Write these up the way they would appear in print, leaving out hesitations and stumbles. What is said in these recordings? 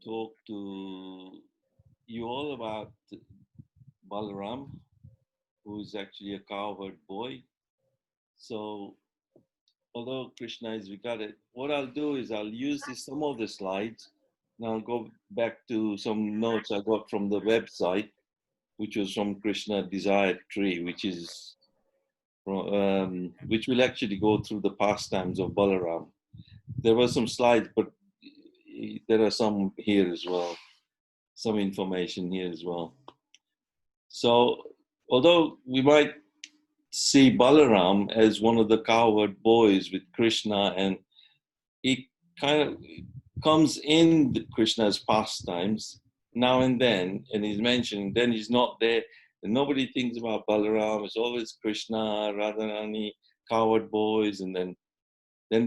talk to you all about Balaram, who is actually a cowherd boy. So, although Krishna is regarded, what I'll do is I'll use some of the slides, and I'll go back to some notes I got from the website, which was from Krishna Desire Tree, which will actually go through the pastimes of Balaram. There were some slides, but there are some here as well, some information here as well. So, although we might see Balaram as one of the cowherd boys with Krishna, and he kind of comes in Krishna's pastimes now and then, and he's mentioned, then he's not there, and nobody thinks about Balaram. It's always Krishna, Radharani, cowherd boys, and then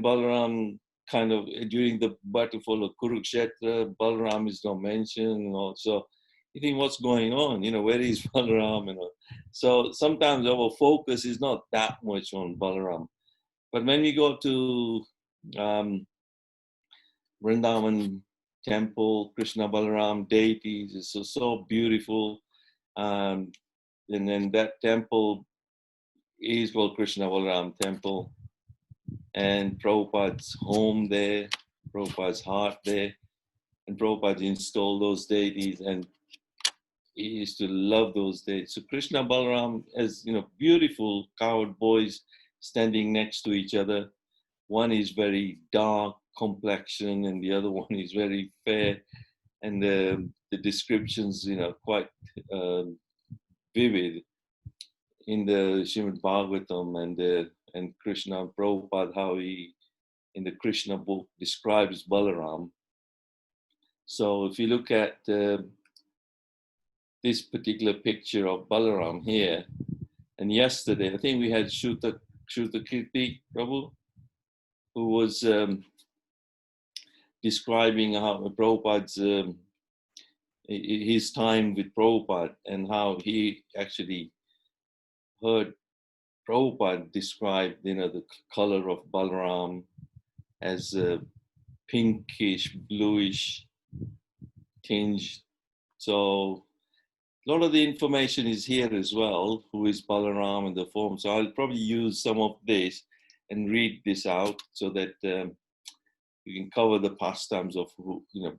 Balaram kind of during the battle of Kurukshetra, Balaram is not mentioned, and also you think what's going on, where is Balaram, so sometimes our focus is not that much on Balaram. But when we go to Vrindavan temple, Krishna Balaram deities, it's so beautiful, and then that temple is called Krishna Balaram temple, and Prabhupada's home there, Prabhupada's heart there, and Prabhupada installed those deities, and he used to love those days. So Krishna Balaram, as beautiful cowherd boys standing next to each other. One is very dark complexion, and the other one is very fair. And the descriptions, quite vivid in the Srimad Bhagavatam and Krishna Prabhupada, how he in the Krishna book describes Balaram. So if you look at this particular picture of Balaram here, and yesterday I think we had Shruta Kirti Prabhu, who was describing how Prabhupada's his time with Prabhupada, and how he actually heard Prabhupada describe the color of Balaram as a pinkish, bluish tinge. So a lot of the information is here as well, who is Balaram and the form. So I'll probably use some of this and read this out so that you can cover the pastimes of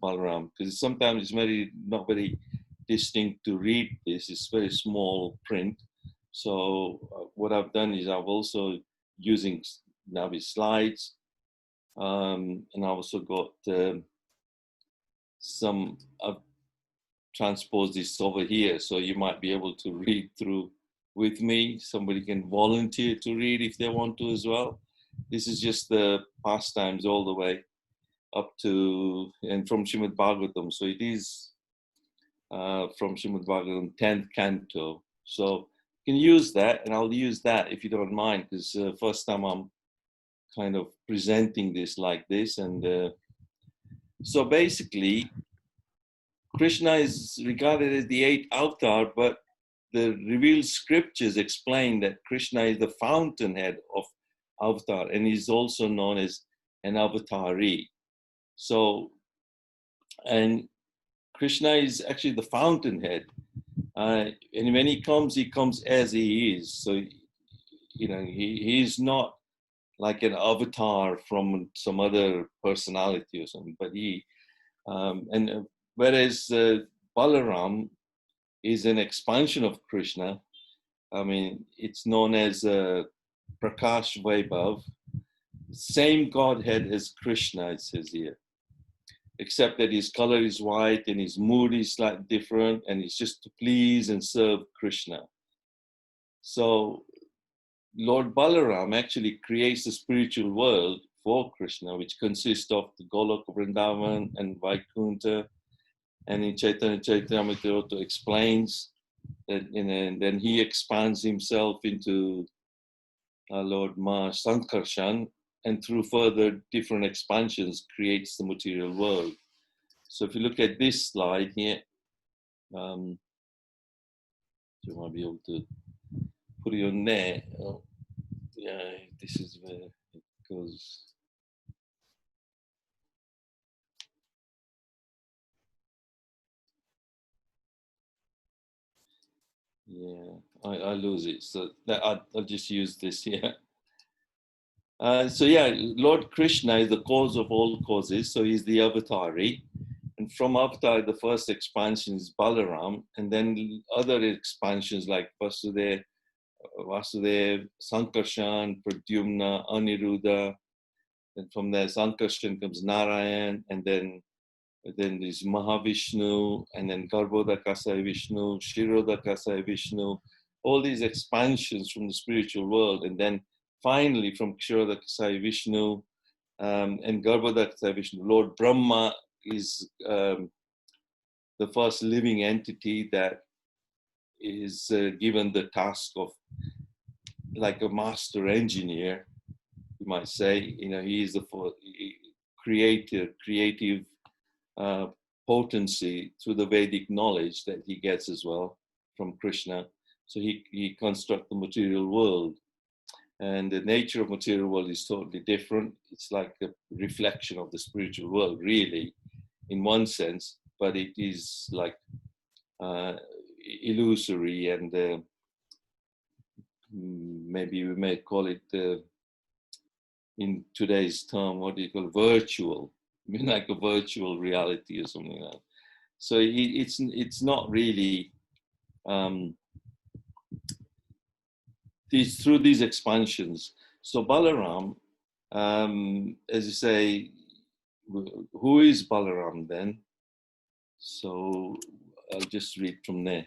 Balaram, because sometimes it's not very distinct to read this. It's very small print. So what I've done is I've also using now his slides, and I also got I've transposed this over here, so you might be able to read through with me. Somebody can volunteer to read if they want to as well. This is just the pastimes all the way up to, and from Srimad Bhagavatam. So it is from Srimad Bhagavatam 10th canto. So you can use that, and I'll use that if you don't mind, because first time I'm kind of presenting this like this. And so basically, Krishna is regarded as the eighth avatar, but the revealed scriptures explain that Krishna is the fountainhead of avatar, and he's also known as an avatari. So, and Krishna is actually the fountainhead, and when he comes as he is. So, he's not like an avatar from some other personality or something, but whereas Balaram is an expansion of Krishna. I mean, it's known as Prakash Vaibhav, same Godhead as Krishna, it says here, except that his color is white and his mood is slightly different, and it's just to please and serve Krishna. So Lord Balaram actually creates the spiritual world for Krishna, which consists of the Golok, Vrindavan, and Vaikuntha. And in Chaitanya Charitamrita also explains that, and then he expands himself into Lord Sankarshan, and through further different expansions creates the material world. So if you look at this slide here, you might be able to put it on there. Oh, yeah, this is where it goes. Yeah, I lose it. So that I'll just use this here. So yeah, Lord Krishna is the cause of all causes. So he's the avatari. And from Avatar, the first expansion is Balaram. And then other expansions like Vasudev, Sankarshan, Pradyumna, Aniruddha. And from there, Sankarshan comes Narayan. And then there's Mahavishnu, and then Garbhodakasaya Vishnu, Shirodakasaya Vishnu, all these expansions from the spiritual world. And then finally, from Kshirodakasaya Vishnu and Garbhodakasaya Vishnu, Lord Brahma is the first living entity that is given the task of, like a master engineer, you might say. He is the creative uh, potency through the Vedic knowledge that he gets as well from Krishna. So he constructs the material world. And the nature of material world is totally different. It's like a reflection of the spiritual world, really, in one sense, but it is like illusory and maybe we may call it, in today's term, what do you call virtual? I mean, like a virtual reality or something like that. So it's not really, through these expansions. So Balaram, as you say, who is Balaram then? So I'll just read from there.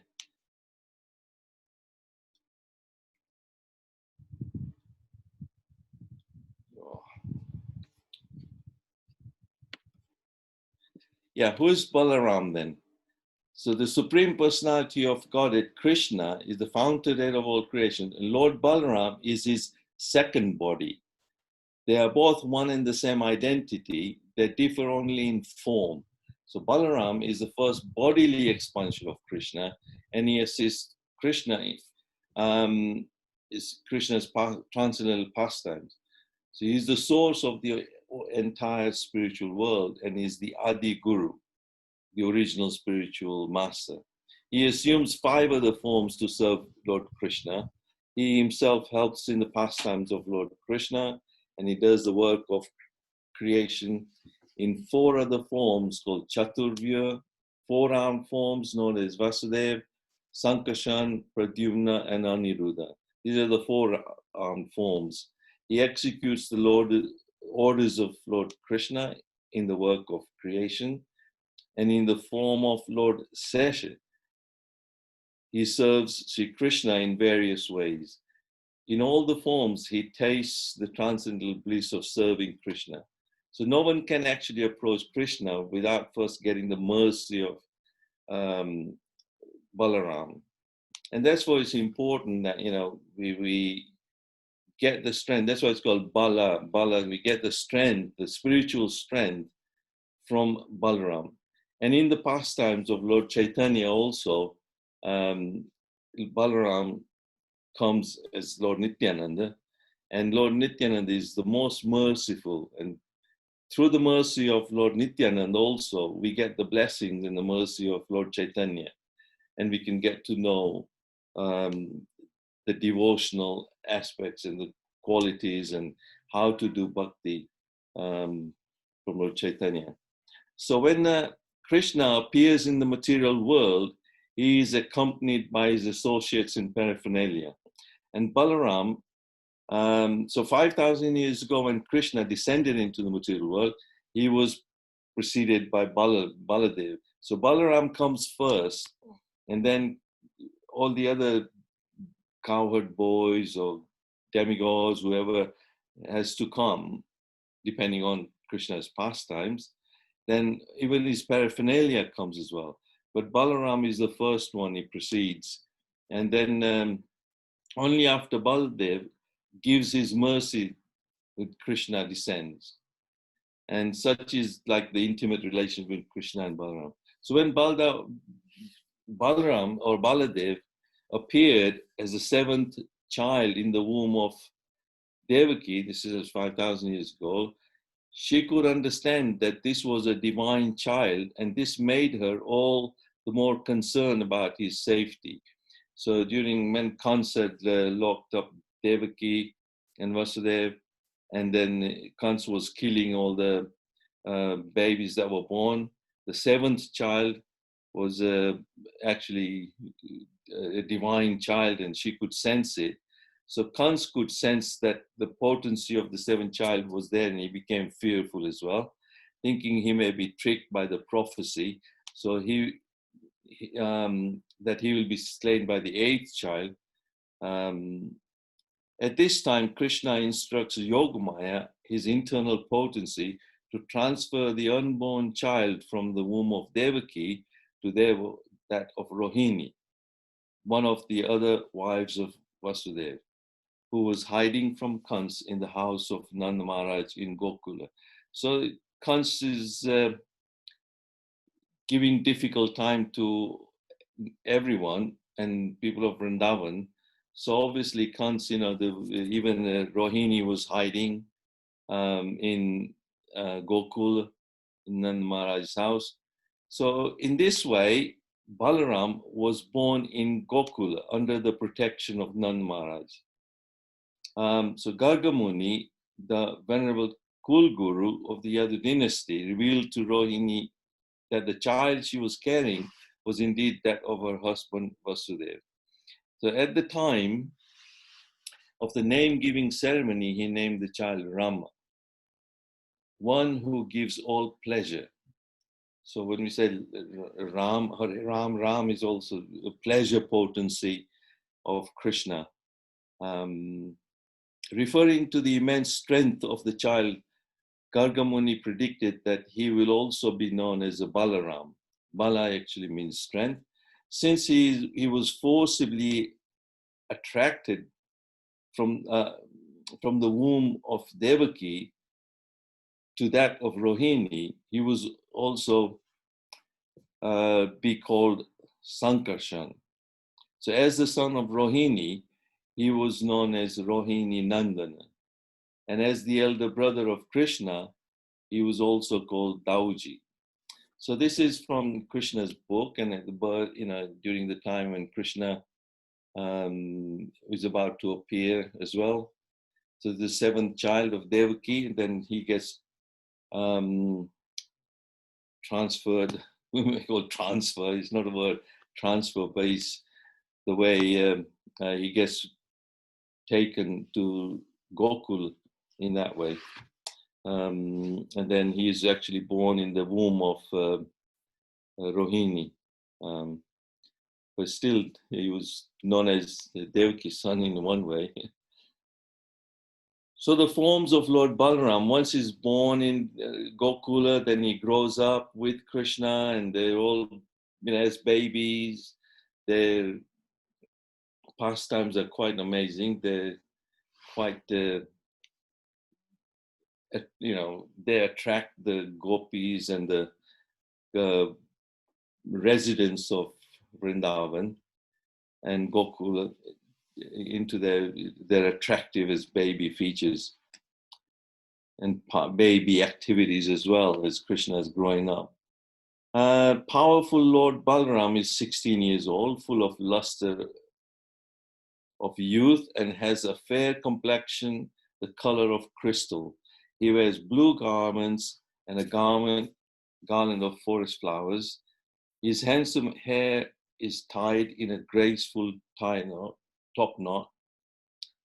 Yeah, who is Balaram then? So the Supreme Personality of Godhead, Krishna, is the fountainhead of all creation. And Lord Balaram is his second body. They are both one and the same identity. They differ only in form. So Balaram is the first bodily expansion of Krishna, and he assists Krishna is Krishna's transcendental pastimes. So he's the source of the entire spiritual world, and he's the Adi Guru, the original spiritual master. He assumes 5 other forms to serve Lord Krishna. He himself helps in the pastimes of Lord Krishna, and he does the work of creation in 4 other forms called Chaturvya, 4-armed forms known as Vasudev, Sankarshan, Pradyumna, and Aniruddha. These are the 4-armed forms. He executes the orders of Lord Krishna in the work of creation, and in the form of Lord Sesha, he serves Sri Krishna in various ways. In all the forms, he tastes the transcendental bliss of serving Krishna. So no one can actually approach Krishna without first getting the mercy of Balaram. And that's why it's important that, we get the strength. That's why it's called Bala. We get the strength, the spiritual strength from Balaram. And in the pastimes of Lord Chaitanya also, Balaram comes as Lord Nityananda, and Lord Nityananda is the most merciful. And through the mercy of Lord Nityananda also, we get the blessings and the mercy of Lord Chaitanya, and we can get to know the devotional aspects and the qualities and how to do bhakti from Lord Chaitanya. So when Krishna appears in the material world, he is accompanied by his associates in paraphernalia. And Balaram, so 5,000 years ago when Krishna descended into the material world, he was preceded by Baladev. So Balaram comes first, and then all the other cowherd boys or demigods, whoever has to come, depending on Krishna's pastimes, then even his paraphernalia comes as well. But Balaram is the first one, he precedes. And then only after Baladev gives his mercy, with Krishna descends. And such is like the intimate relation between Krishna and Balaram. So when Balaram or Baladev appeared as the 7th child in the womb of Devaki, this is 5,000 years ago, she could understand that this was a divine child, and this made her all the more concerned about his safety. So during when Kansa locked up Devaki and Vasudev, and then Kansa was killing all the babies that were born. The seventh child was actually a divine child, and she could sense it. So Kans could sense that the potency of the seventh child was there, and he became fearful as well, thinking he may be tricked by the prophecy. So that he will be slain by the eighth child. At this time, Krishna instructs Yogamaya, his internal potency, to transfer the unborn child from the womb of Devaki to that of Rohini, one of the other wives of Vasudeva, who was hiding from Kans in the house of Nanda Maharaj in Gokula. So Kans is giving difficult time to everyone and people of Vrindavan. So obviously Kans, even Rohini was hiding in Gokul, in Nanda Maharaj's house. So in this way, Balaram was born in Gokul under the protection of Nanda Maharaj. So Garga Muni, the venerable Kul Guru of the Yadu dynasty, revealed to Rohini that the child she was carrying was indeed that of her husband Vasudeva. So at the time of the name-giving ceremony, he named the child Rama, one who gives all pleasure. So when we say Ram is also a pleasure potency of Krishna. Referring to the immense strength of the child, Garga Muni predicted that he will also be known as a Balaram. Bala actually means strength. Since he was forcibly attracted from the womb of Devaki to that of Rohini, he was also be called Sankarshan. So as the son of Rohini, he was known as Rohini Nandana. And as the elder brother of Krishna, he was also called Dauji. So this is from Krishna's book, and at the birth, during the time when Krishna was about to appear as well. So the seventh child of Devaki, and then he gets transferred. We may call transfer. It's not a word, transfer, but it's the way he gets taken to Gokul in that way. And then he is actually born in the womb of Rohini. But still, he was known as Devaki's son in one way. So the forms of Lord Balaram, once he's born in Gokula, then he grows up with Krishna, and they're all, as babies. Their pastimes are quite amazing. They're quite, they attract the gopis and the residents of Vrindavan and Gokula into their attractive as baby features and baby activities as well as Krishna is growing up. Powerful Lord Balaram is 16 years old, full of luster of youth, and has a fair complexion, the color of crystal. He wears blue garments and a garland of forest flowers. His handsome hair is tied in a graceful top knot.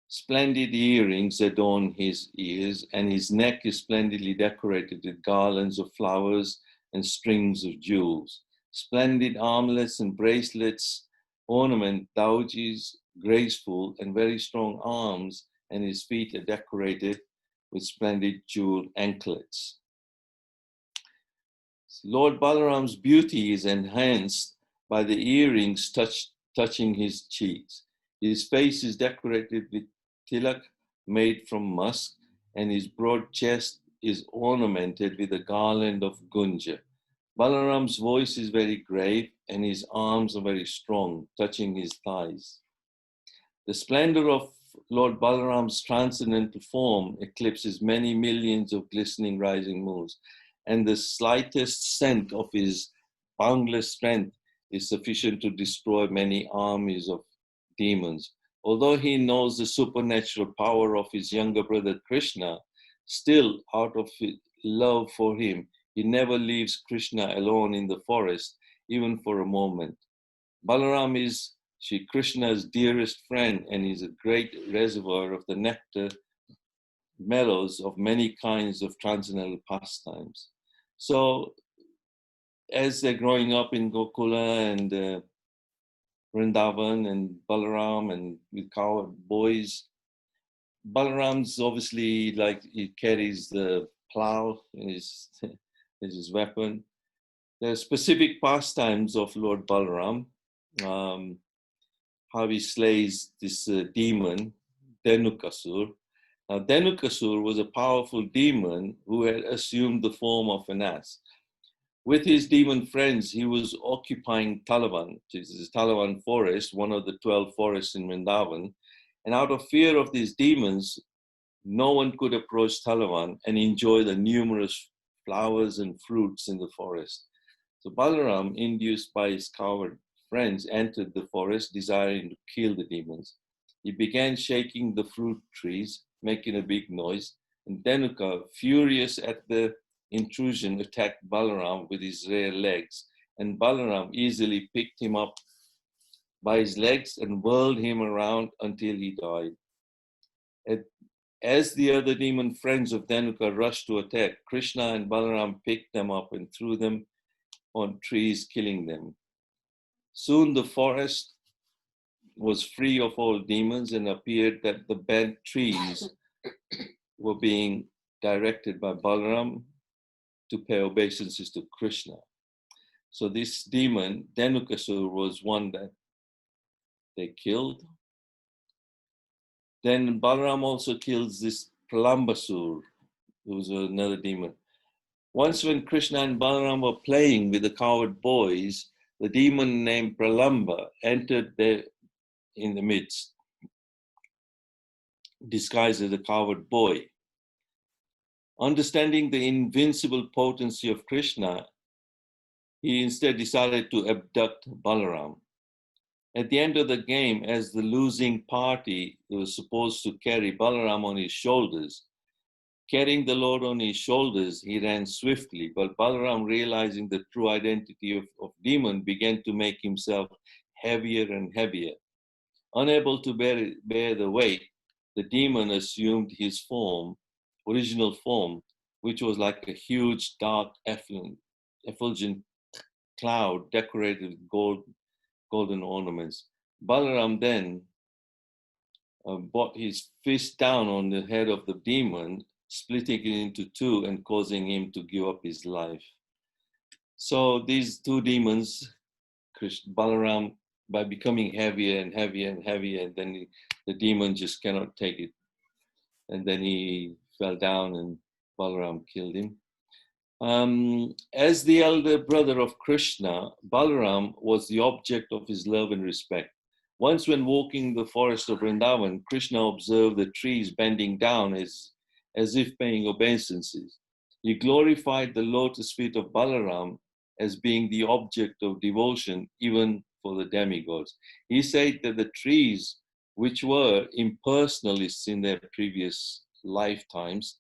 Splendid earrings adorn his ears, and his neck is splendidly decorated with garlands of flowers and strings of jewels. Splendid armlets and bracelets ornament Dauji's graceful and very strong arms, and his feet are decorated with splendid jeweled anklets. Lord Balaram's beauty is enhanced by the earrings touching his cheeks. His face is decorated with tilak made from musk, and his broad chest is ornamented with a garland of gunja. Balaram's voice is very grave, and his arms are very strong, touching his thighs. The splendor of Lord Balaram's transcendental form eclipses many millions of glistening rising moons, and the slightest scent of his boundless strength is sufficient to destroy many armies of demons. Although he knows the supernatural power of his younger brother Krishna, still out of love for him, he never leaves Krishna alone in the forest, even for a moment. Balaram is Shri Krishna's dearest friend and is a great reservoir of the nectar mellows of many kinds of transcendental pastimes. So, as they're growing up in Gokula and Vrindavan and Balaram and with cowherd boys, Balaram's obviously like he carries the plow in his, as his weapon. There are specific pastimes of Lord Balaram, how he slays this demon, Dhenukasur. Now, Dhenukasur was a powerful demon who had assumed the form of an ass. With his demon friends, he was occupying Talavan, which is Talavan forest, one of the 12 forests in Vrindavan. And out of fear of these demons, no one could approach Talavan and enjoy the numerous flowers and fruits in the forest. So Balaram, induced by his coward friends, entered the forest, desiring to kill the demons. He began shaking the fruit trees, making a big noise, and Dhenuka, furious at the intrusion, attacked Balaram with his rear legs, and Balaram easily picked him up by his legs and whirled him around until he died. As the other demon friends of Dhenuka rushed to attack, Krishna and Balaram picked them up and threw them on trees, killing them. Soon the forest was free of all demons, and appeared that the bent trees were being directed by Balaram to pay obeisances to Krishna. So this demon, Dhenukasur, was one that they killed. Then Balaram also kills this Pralambasur, who was another demon. Once when Krishna and Balaram were playing with the coward boys, the demon named Pralamba entered in the midst, disguised as a coward boy. Understanding the invincible potency of Krishna, he instead decided to abduct Balaram. At the end of the game, as the losing party was supposed to carry Balaram on his shoulders, carrying the load on his shoulders, he ran swiftly, but Balaram, realizing the true identity of demon, began to make himself heavier and heavier. Unable to bear the weight, the demon assumed his original form, which was like a huge, dark, effulgent cloud decorated with golden ornaments. Balaram then brought his fist down on the head of the demon, splitting it into two and causing him to give up his life. So these two demons, Balaram, by becoming heavier and heavier and heavier, and then the demon just cannot take it. And then he fell down and Balaram killed him. As the elder brother of Krishna, Balaram was the object of his love and respect. Once when walking the forest of Vrindavan, Krishna observed the trees bending down as if paying obeisances. He glorified the lotus feet of Balaram as being the object of devotion even for the demigods. He said that the trees, which were impersonalists in their previous lifetimes,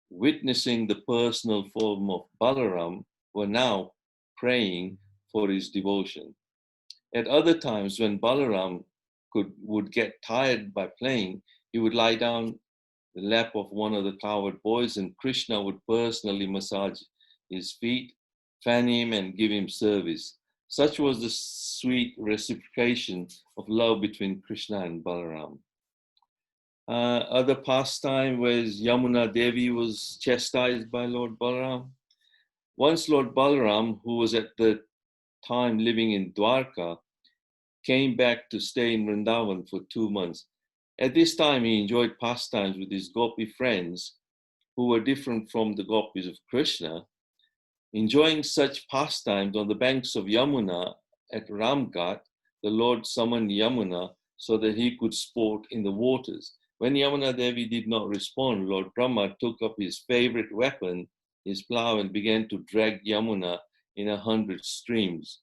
witnessing the personal form of Balaram, were now praying for his devotion. At other times, when Balaram would get tired by playing, he would lie down the lap of one of the coward boys, and Krishna would personally massage his feet, fan him, and give him service. Such was the sweet reciprocation of love between Krishna and Balaram. Other pastime was Yamuna Devi was chastised by Lord Balaram. Once Lord Balaram, who was at the time living in Dwarka, came back to stay in Vrindavan for 2 months. At this time, he enjoyed pastimes with his gopi friends, who were different from the gopis of Krishna. Enjoying such pastimes on the banks of Yamuna at Ramghat, the Lord summoned Yamuna so that he could sport in the waters. When Yamuna Devi did not respond, Lord Brahma took up his favorite weapon, his plow, and began to drag Yamuna in 100 streams.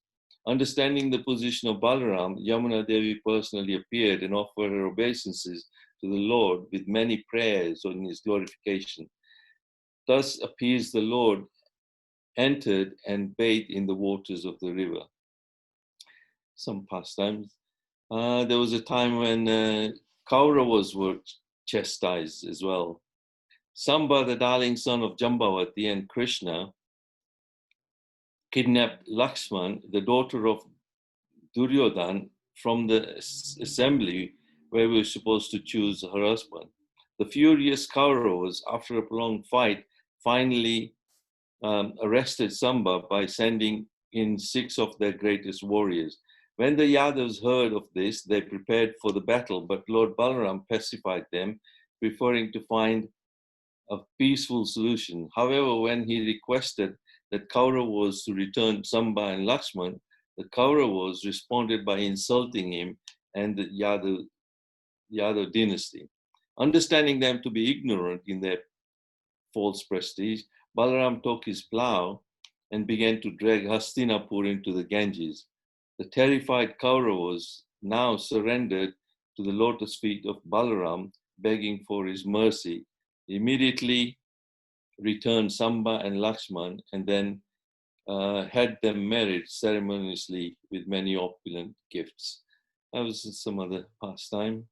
Understanding the position of Balaram, Yamuna Devi personally appeared and offered her obeisances to the Lord with many prayers on his glorification. Thus appears the Lord entered and bathed in the waters of the river. Some pastimes. There was a time when Kauravas were chastised as well. Samba, the darling son of Jambavati, and Krishna kidnapped Lakshman, the daughter of Duryodhan, from the assembly where we were supposed to choose her husband. The furious Kauravas, after a prolonged fight, finally arrested Samba by sending in 6 of their greatest warriors. When the Yadavas heard of this, they prepared for the battle, but Lord Balaram pacified them, preferring to find a peaceful solution. However, when he requested that Kauravas to return Samba and Lakshman, the Kauravas responded by insulting him and the Yadav dynasty. Understanding them to be ignorant in their false prestige, Balaram took his plough and began to drag Hastinapur into the Ganges. The terrified Kauravas now surrendered to the lotus feet of Balaram, begging for his mercy. He immediately returned Samba and Lakshman and then had them married ceremoniously with many opulent gifts. That was some other pastime.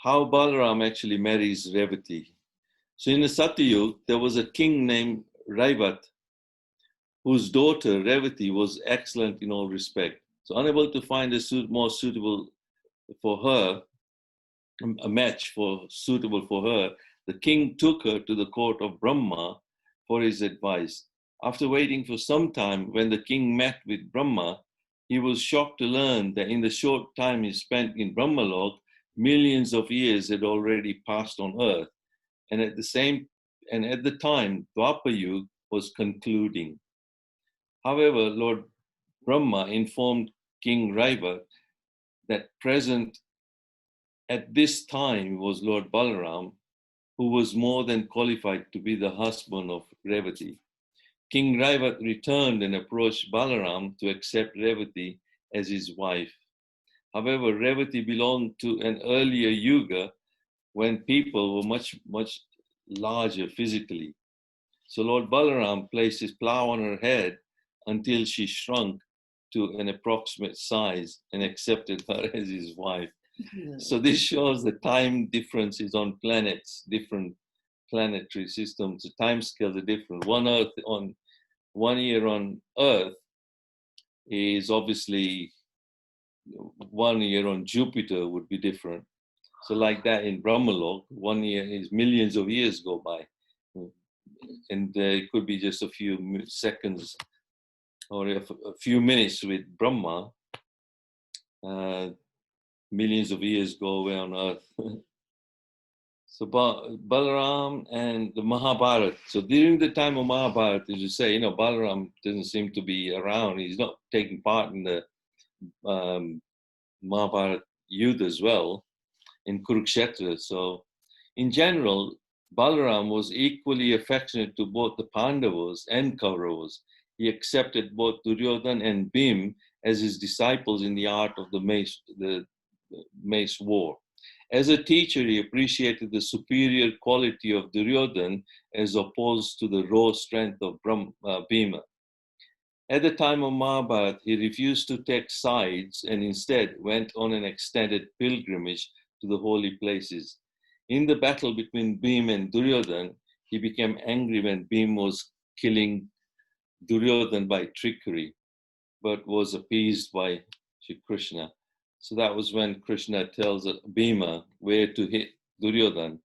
How Balaram actually marries Revati. So in the Satyug, there was a king named Raivat, whose daughter Revati was excellent in all respect. So unable to find a more suitable for her, a match suitable for her, the king took her to the court of Brahma for his advice. After waiting for some time, when the king met with Brahma, he was shocked to learn that in the short time he spent in Brahmalok, millions of years had already passed on earth. And at the time, Dwapara was concluding. However, Lord Brahma informed King Raivat that present at this time was Lord Balaram, who was more than qualified to be the husband of Revati. King Raivat returned and approached Balaram to accept Revati as his wife. However, Revati belonged to an earlier yuga when people were much, much larger physically. So Lord Balaram placed his plough on her head until she shrunk to an approximate size and accepted her as his wife. So this shows the time differences on planets, different planetary systems. The time scales are different. 1 year on Earth is obviously 1 year on Jupiter would be different. So like that in Brahmalok, 1 year is millions of years go by. And it could be just a few seconds or a few minutes with Brahma. Millions of years go away on Earth. So Balaram and the Mahabharata. So during the time of Mahabharata, as you say, Balaram doesn't seem to be around. He's not taking part in the Mahabharata Yuddha as well, in Kurukshetra. So in general, Balaram was equally affectionate to both the Pandavas and Kauravas. He accepted both Duryodhan and Bhim as his disciples in the art of the mace war. As a teacher, he appreciated the superior quality of Duryodhan as opposed to the raw strength of Bhima. At the time of Mahabharata, he refused to take sides and instead went on an extended pilgrimage to the holy places. In the battle between Bhima and Duryodhan, he became angry when Bhima was killing Duryodhan by trickery, but was appeased by Shri Krishna. So that was when Krishna tells Bhima where to hit Duryodhan.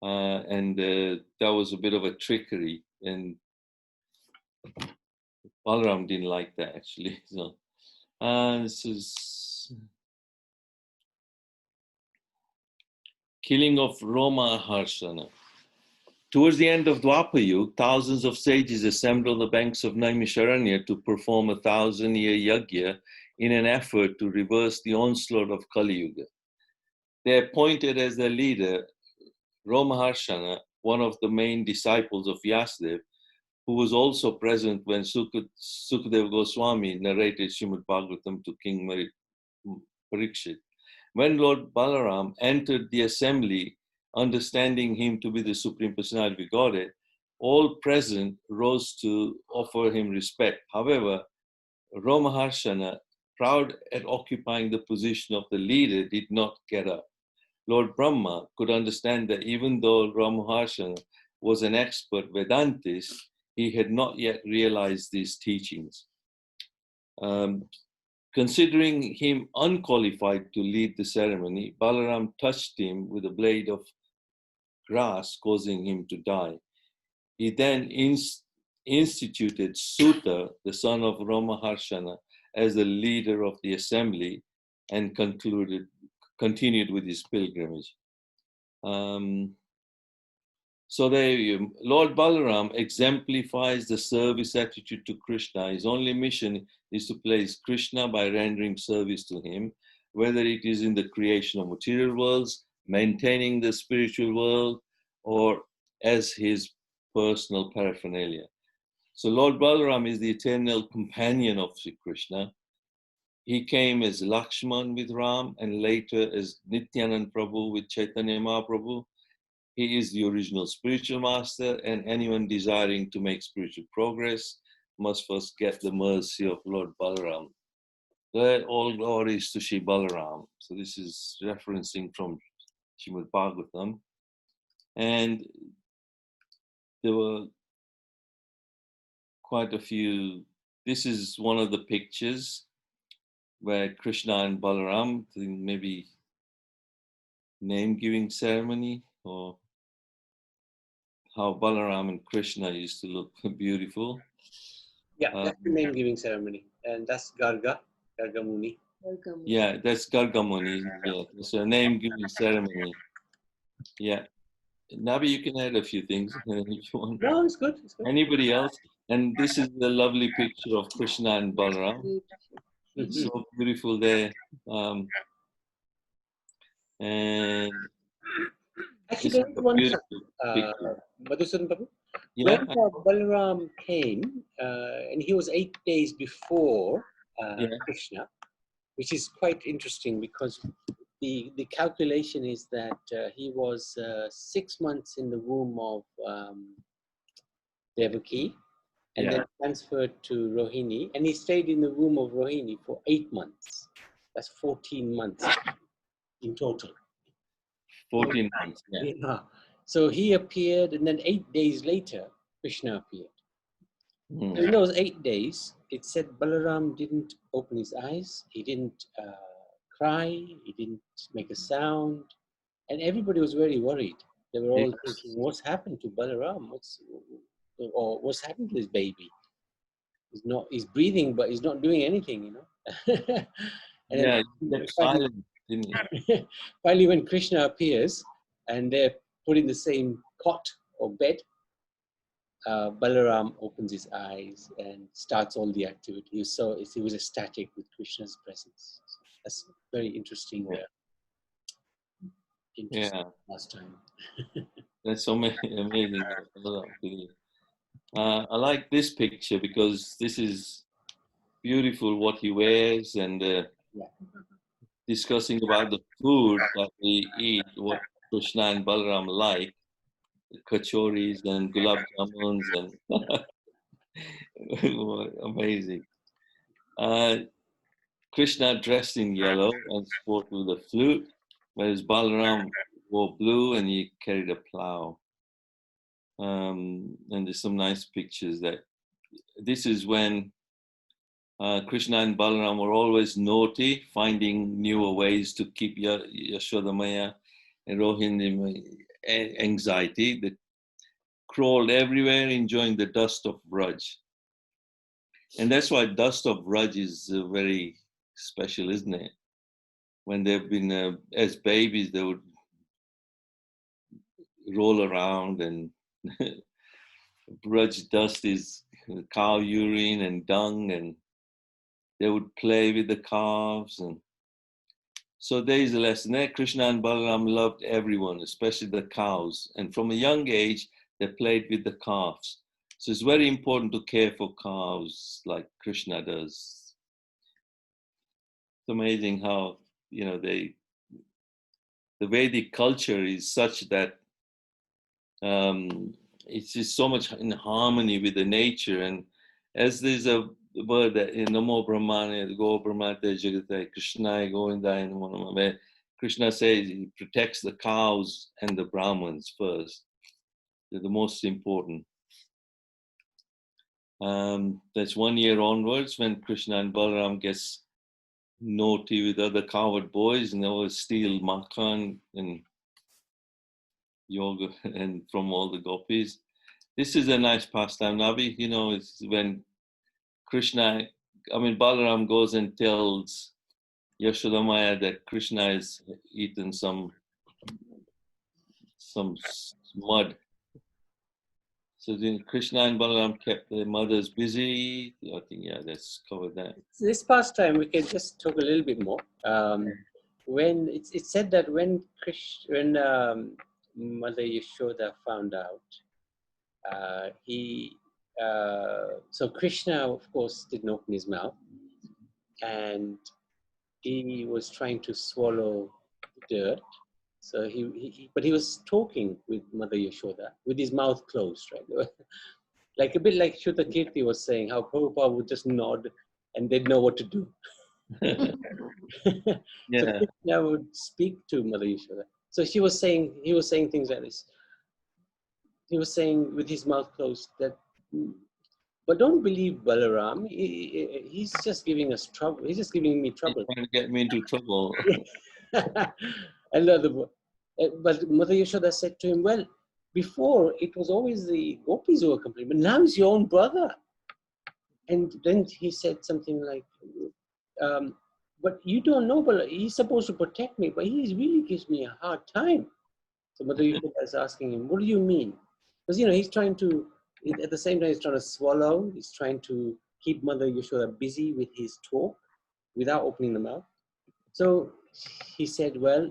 And that was a bit of a trickery. And Balaram didn't like that, actually. So this is killing of Roma Harshana. Towards the end of Dwapara Yuga, thousands of sages assembled on the banks of Naimisharanya to perform a 1,000-year yajna in an effort to reverse the onslaught of Kali Yuga. They appointed as their leader Romaharshana, one of the main disciples of Vyasadeva, who was also present when Sukadeva Goswami narrated Srimad Bhagavatam to King Parikshit. When Lord Balaram entered the assembly, understanding him to be the Supreme Personality of Godhead, all present rose to offer him respect. However, Ramaharshana, proud at occupying the position of the leader, did not get up. Lord Brahma could understand that even though Ramaharshana was an expert Vedantist, he had not yet realized these teachings. Considering him unqualified to lead the ceremony, Balaram touched him with a blade of grass, causing him to die. He then instituted Suta, the son of Ramaharshana, as the leader of the assembly and continued with his pilgrimage. So there you, Lord Balaram exemplifies the service attitude to Krishna. His only mission is to please Krishna by rendering service to him, whether it is in the creation of material worlds, maintaining the spiritual world, or as his personal paraphernalia. So Lord Balaram is the eternal companion of Sri Krishna. He came as Lakshman with Ram and later as Nityanand Prabhu with Chaitanya Mahaprabhu. He is the original spiritual master, and anyone desiring to make spiritual progress must first get the mercy of Lord Balaram. All glories to Sri Balaram. So this is referencing from Srimad Bhagavatam. And there were quite a few. This is one of the pictures where Krishna and Balaram, maybe name-giving ceremony, or how Balaram and Krishna used to look beautiful. Yeah, that's the name-giving ceremony, and that's Garga Muni. Yeah, that's Garga Muni. Yeah, it's a name-giving ceremony. Yeah, Nabi, you can add a few things if you want. No, it's good. It's good. Anybody else? And this is the lovely picture of Krishna and Balaram. Mm-hmm. So beautiful there. And actually, there was one Madhusudana Prabhu. Yeah. When Balaram came, and he was 8 days before Krishna, which is quite interesting because the calculation is that he was 6 months in the womb of Devaki, and then transferred to Rohini, and he stayed in the womb of Rohini for 8 months. That's 14 months in total. 14 months, yeah. So he appeared, and then 8 days later, Krishna appeared. So in those 8 days, it said Balaram didn't open his eyes, he didn't cry, he didn't make a sound, and everybody was very worried. They were all thinking, what's happened to Balaram? What's happened to this baby? He's breathing, but he's not doing anything, you know. And then silent, didn't he? Finally, when Krishna appears and they're put in the same cot or bed, Balaram opens his eyes and starts all the activity. So he was ecstatic with Krishna's presence. So that's very interesting. Last time. That's so amazing. I like this picture because this is beautiful what he wears, and discussing about the food that we eat, what Krishna and Balaram like, the kachoris and gulab jamuns, and amazing. Krishna dressed in yellow and spoke with a flute, whereas Balaram wore blue and he carried a plow. And there's some nice pictures that this is when Krishna and Balaram were always naughty, finding newer ways to keep Yashodamaya and Rohini anxiety. They crawled everywhere, enjoying the dust of Vraj. And that's why dust of Vraj is very special, isn't it? When they've been, as babies, they would roll around, and Vraj dust is cow urine and dung, and they would play with the calves. And so there is a lesson there. Krishna and Balaram loved everyone, especially the cows. And from a young age, they played with the calves. So it's very important to care for cows like Krishna does. It's amazing how, you know, the Vedic culture is such that it's just so much in harmony with the nature. And as there's a word that in Namo Brahmane, Go Brahmate Jagate, Krishna Govindaya Namo Namo, where Krishna says he protects the cows and the Brahmins first. They're the most important. That's 1 year onwards when Krishna and Balaram gets naughty with other coward boys and they always steal makhan and yoga and from all the gopis. This is a nice pastime, Navi. You know, it's when Balaram goes and tells Yashoda Maya that Krishna has eaten some mud. So then Krishna and Balaram kept their mothers busy. I think, yeah, let's cover that. This pastime, we can just talk a little bit more. When it's said that when Mother Yashoda found out, so Krishna, of course, didn't open his mouth, and he was trying to swallow the dirt. So but he was talking with Mother Yashoda with his mouth closed, right? Like a bit like Shuddha Kirti was saying, how Prabhupada would just nod and they'd know what to do. Yeah. So Krishna would speak to Mother Yashoda. So he was saying things like this. He was saying with his mouth closed that, but don't believe Balaram. He's just giving us trouble. He's just giving me trouble. He's trying to get me into trouble. But Mother Yashoda said to him, well, before it was always the gopis who were complaining, but now he's your own brother. And then he said something like, but you don't know, but he's supposed to protect me, but he really gives me a hard time. So Mother Yashoda is asking him, what do you mean? Because, you know, he's trying to, at the same time, he's trying to swallow, he's trying to keep Mother Yashoda busy with his talk without opening the mouth. So he said, well,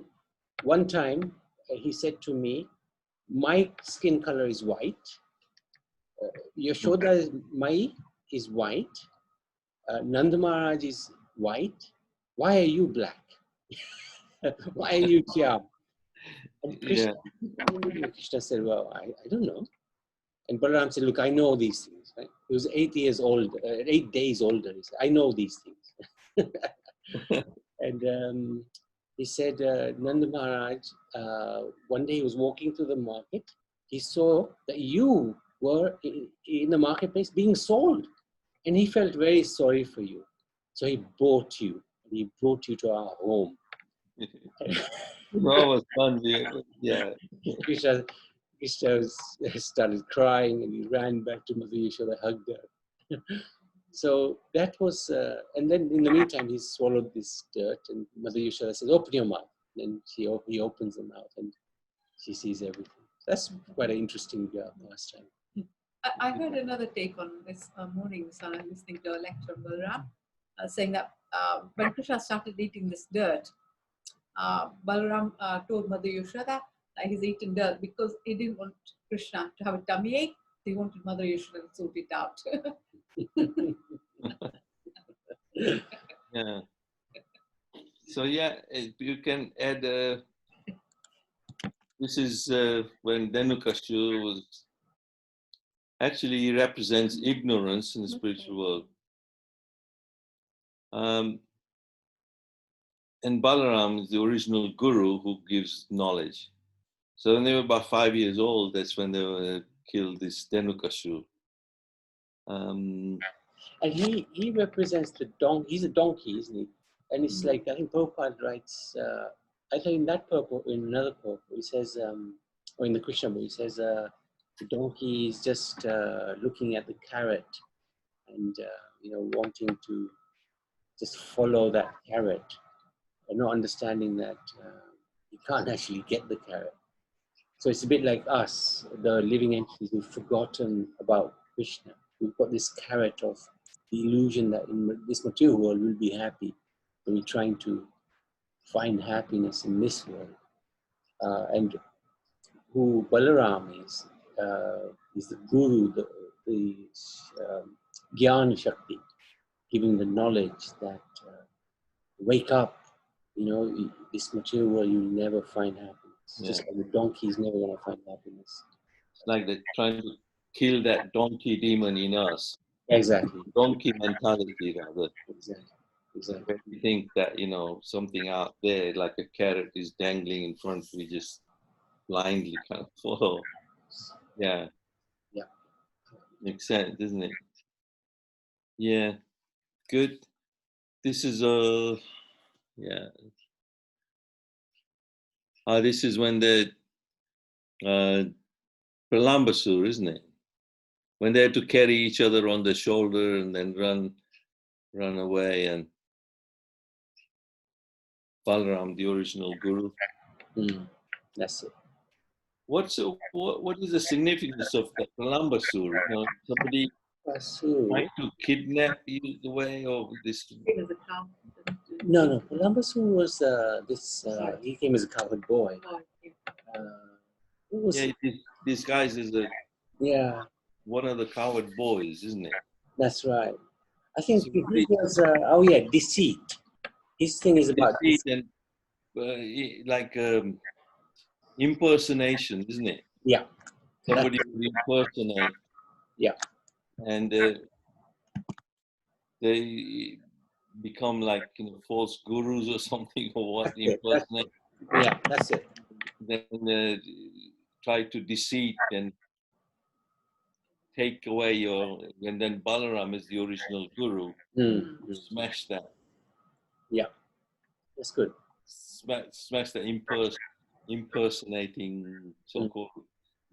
one time he said to me, my skin color is white. Yashoda is white. Nanda Maharaj is white. Why are you black? Why are you Shyam? And Krishna said, well, I don't know. And Balaram said, look, I know these things. Right? He was 8 years old, 8 days older. He said, I know these things. And he said, Nanda Maharaj, one day he was walking through the market. He saw that you were in the marketplace being sold. And he felt very sorry for you. So he bought you. And he brought you to our home. That was fun. Yeah. Krishna started crying and he ran back to Mother Yashoda, hugged her. So that was, and then in the meantime, he swallowed this dirt and Mother Yashoda says, open your mouth. And he opens the mouth and she sees everything. That's quite an interesting pastime. I heard another take on this morning, so I was listening to a lecture of Balaram, saying that when Krishna started eating this dirt, Balaram told Mother Yashoda that he's eaten dirt because he didn't want Krishna to have a tummy ache. He wanted Mother Yashoda to sort it out. Yeah. So yeah, you can add. This is when Dhenukasura was. Actually, he represents ignorance in the spiritual world. And Balaram is the original guru who gives knowledge. So when they were about 5 years old, that's when they killed this Dhenukasura. And he represents the donkey. He's a donkey, isn't he? And it's like, I think Prabhupada writes, I think in that purport, in another purport, he says, or in the Krishna book, he says, the donkey is just looking at the carrot and, wanting to just follow that carrot and not understanding that you can't actually get the carrot. So it's a bit like us, the living entities who've forgotten about Krishna. We've got this carrot of the illusion that in this material world we'll be happy. So we're trying to find happiness in this world. And who Balaram is the guru, the Gyan Shakti, giving the knowledge that wake up, you know, this material world you will never find happiness. Yeah. Just like the donkey is never going to find happiness. It's like they're trying to kill that donkey demon in us. Exactly. Donkey mentality, rather. Exactly. Exactly. Where we think that, you know, something out there, like a carrot is dangling in front, we just blindly kind of follow. Yeah. Yeah. Makes sense, doesn't it? Yeah. Good. This is yeah. This is when the Pralambasur, isn't it? When they had to carry each other on the shoulder and then run away, and Balaram, the original guru. That's it. What is the significance of the Pralambasur? You know, somebody trying to kidnap you the way of this? No. Columbus was he came as a cowherd boy. Yeah, disguised as one of the cowherd boys, isn't it? That's right. I think he was deceit. His thing is about deceit and like impersonation, isn't it? Yeah. Somebody would impersonate. Yeah. And they become like, you know, false gurus or something, or what? Impersonate. Yeah, that's it. Then try to deceive and take away your. And then Balaram is the original guru. Smash that. Yeah, that's good. Smash the impersonating so-called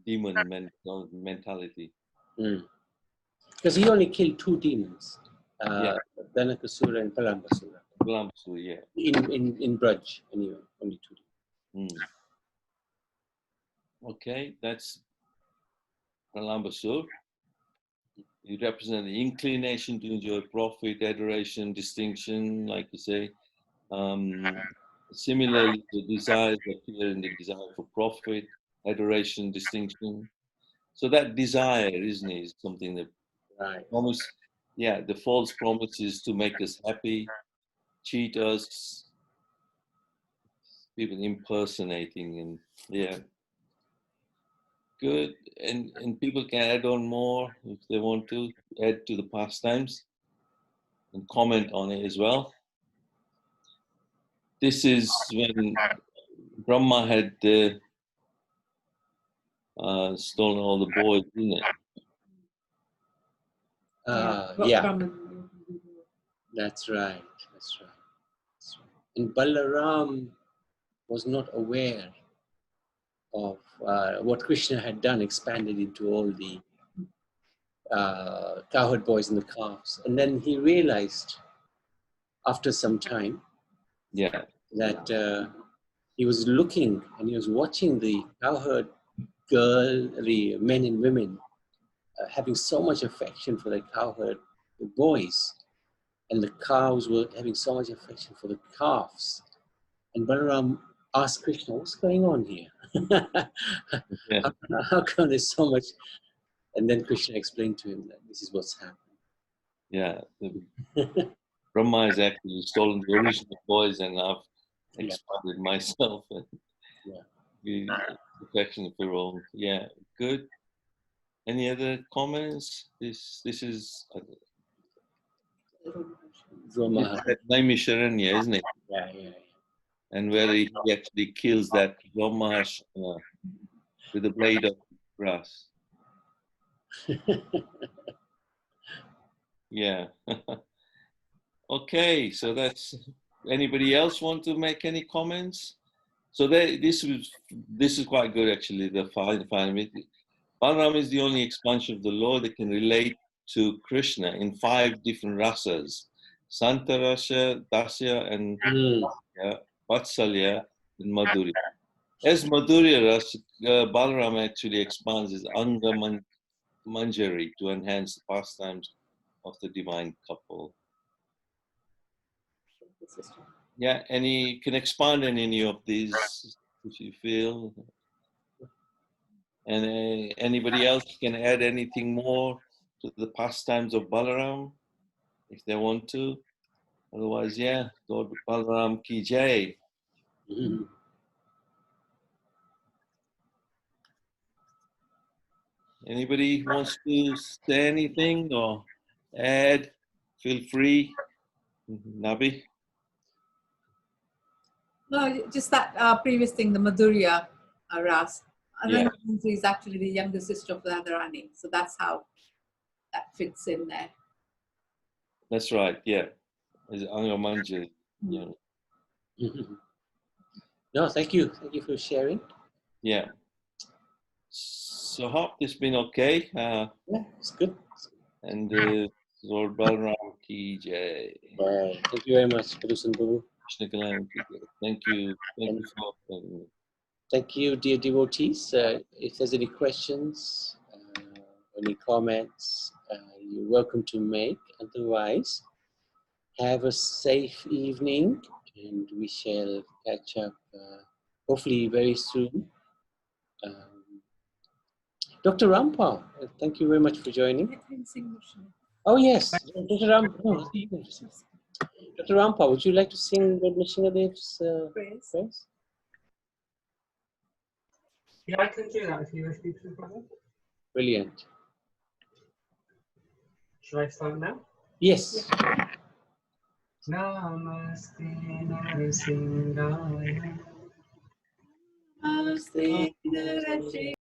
demon mentality. Because he only killed 2 demons, Dhanakasura and Palambasura. Palambasura, yeah. In Braj, anyway, only 2 demons. Okay, that's Palambasur. You represent the inclination to enjoy profit, adoration, distinction, like you say. Similarly, the desires appear in the desire for profit, adoration, distinction. So that desire, isn't it, is something that almost, the false promises to make us happy, cheat us, people impersonating, and good. And people can add on more if they want to, add to the pastimes and comment on it as well. This is when Brahma had stolen all the boys, isn't it? That's right. And Balaram was not aware of what Krishna had done, expanded into all the cowherd boys and the calves. And then he realized after some time that he was looking and he was watching the cowherd the men and women having so much affection for the cowherd boys, and the cows were having so much affection for the calves. And Balaram asked Krishna, what's going on here? How come there's so much? And then Krishna explained to him that this is what's happening. Yeah. Brahma has actually stolen the original boys, and I've expanded myself and the affection for all. Yeah, good. Any other comments? This is Naimisharanya, isn't it? Yeah. And where he actually kills that Brahma with a blade of grass. Yeah. Okay, so that's. Anybody else want to make any comments? So this is quite good actually. The final Balaram is the only expansion of the Lord that can relate to Krishna in 5 different rasas: Santa Rasa, Dasya, and Vatsalya, and Madhurya. As Madhurya Rasa, Balaram actually expands his Anga Manjari to enhance the pastimes of the divine couple. Yeah, can expand on any of these if you feel. And anybody else can add anything more? to the pastimes of Balaram if they want to. Otherwise, yeah, Lord Balaram ki jai. Mhm. Anybody wants to say anything or add? Feel free. Nabi? No, just that previous thing, the Madhurya Ras. Yeah. Anandamanji is actually the younger sister of Radharani. So that's how that fits in there. That's right, yeah. Is Angamanja, yeah. Mhm. No, thank you. Thank you for sharing. Yeah. So hope it's been okay. Yeah, it's good. And Lord Balaram ki jai. Thank you very much, Madhusudana Babu. Krishna Kalam ki jai. Thank you. Thank And you for having me. thank you, dear devotees. If there's any questions, any comments, you're welcome to make. Otherwise, have a safe evening, and we shall catch up hopefully very soon. Dr. Rampal, thank you very much for joining. Oh yes, Dr. Rampal. Dr. Rampal, would you like to sing Lord Nishingadev's praise? Yeah, I can do that if you wish me to, brother. Brilliant. Should I start now? Yes. Namaste Narasingaya. Namaste,